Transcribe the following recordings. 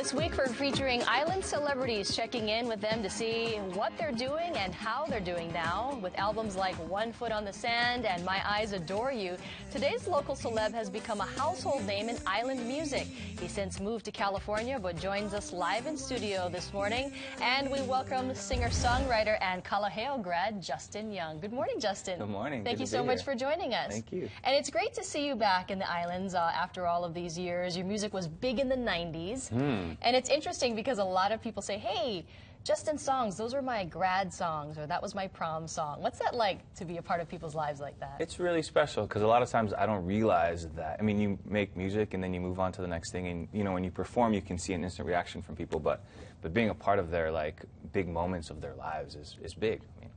This week we're featuring island celebrities, checking in with them to see what they're doing and how they're doing now. With albums like One Foot on the Sand and My Eyes Adore You, today's local celeb has become a household name in island music. He since moved to California but joins us live in studio this morning. And we welcome singer-songwriter and Kalaheo grad Justin Young. Good morning, Justin. Good morning. Thank you so much for joining us. Thank you. And it's great to see you back in the islands after all of these years. Your music was big in the 90s. And it's interesting because a lot of people say, hey, Justin's songs, those were my grad songs, or that was my prom song. What's that like to be a part of people's lives like that? It's really special because a lot of times I don't realize that. I mean, you make music and then you move on to the next thing, and you know, when you perform, you can see an instant reaction from people. But being a part of their big moments of their lives is big. I mean,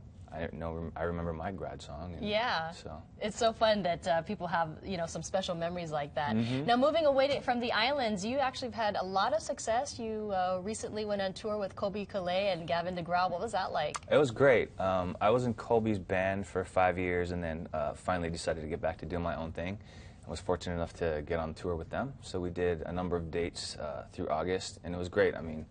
I remember my grad song. And yeah, so it's so fun that people have some special memories like that. Now, moving away from the islands, you actually have had a lot of success. You recently went on tour with Colbie Caillat and Gavin DeGraw. What was that like? It was great. I was in Colbie's band for 5 years, and then finally decided to get back to doing my own thing. I was fortunate enough to get on tour with them. So we did a number of dates through August, and it was great. I mean,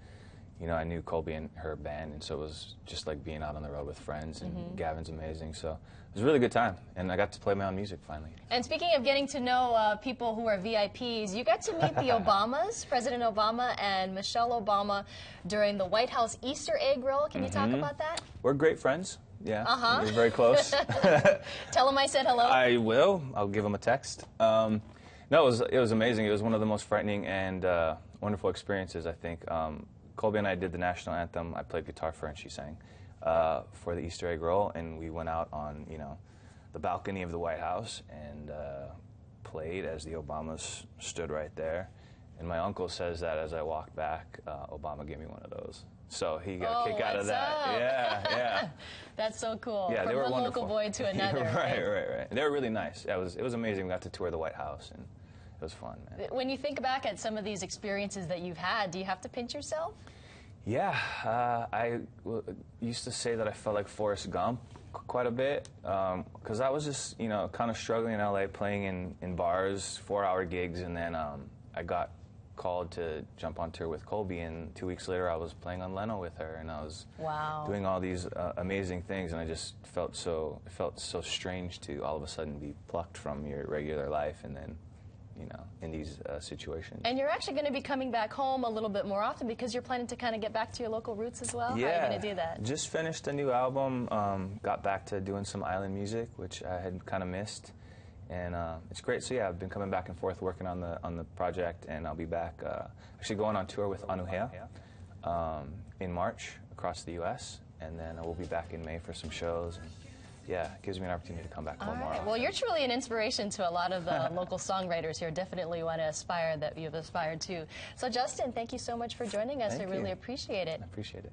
I knew Colbie and her band, and so it was just like being out on the road with friends, and Gavin's amazing, so it was a really good time, and I got to play my own music finally. And speaking of getting to know people who are VIPs, you got to meet the Obamas, President Obama and Michelle Obama, during the White House Easter egg roll. Can you talk about that? We're great friends. Yeah, we're very close. Tell them I said hello. I will. I'll give them a text. No, it was amazing. It was one of the most frightening and wonderful experiences, I think. Colbie and I did the national anthem. I played guitar for her and she sang for the Easter egg roll, and we went out on the balcony of the White House and played as the Obamas stood right there. And my uncle says that as I walked back, Obama gave me one of those. So he got a kick out of that. Yeah. That's so cool. Yeah, From they were one wonderful. local boy to another. Right. They were really nice. Yeah, it was amazing. We got to tour the White House, and it was fun, man. When you think back at some of these experiences that you've had, do you have to pinch yourself? Yeah, I used to say that I felt like Forrest Gump quite a bit, because I was just, kind of struggling in LA, playing in bars, 4-hour gigs, and then I got called to jump on tour with Colbie, and 2 weeks later I was playing on Leno with her, and I was doing all these amazing things, and I just it felt so strange to all of a sudden be plucked from your regular life, and then in these situations. And you're actually going to be coming back home a little bit more often because you're planning to kind of get back to your local roots as well? Yeah. How are you going to do that? Just finished a new album, got back to doing some island music, which I had kind of missed. And it's great. So yeah, I've been coming back and forth working on the project, and I'll be back actually going on tour with Anuhea in March across the U.S., and then we'll be back in May for some shows. And yeah, it gives me an opportunity to come back home more often. Well, you're truly an inspiration to a lot of the local songwriters here. Definitely want to aspire that you've aspired to. So Justin, thank you so much for joining us. I really appreciate it. I appreciate it.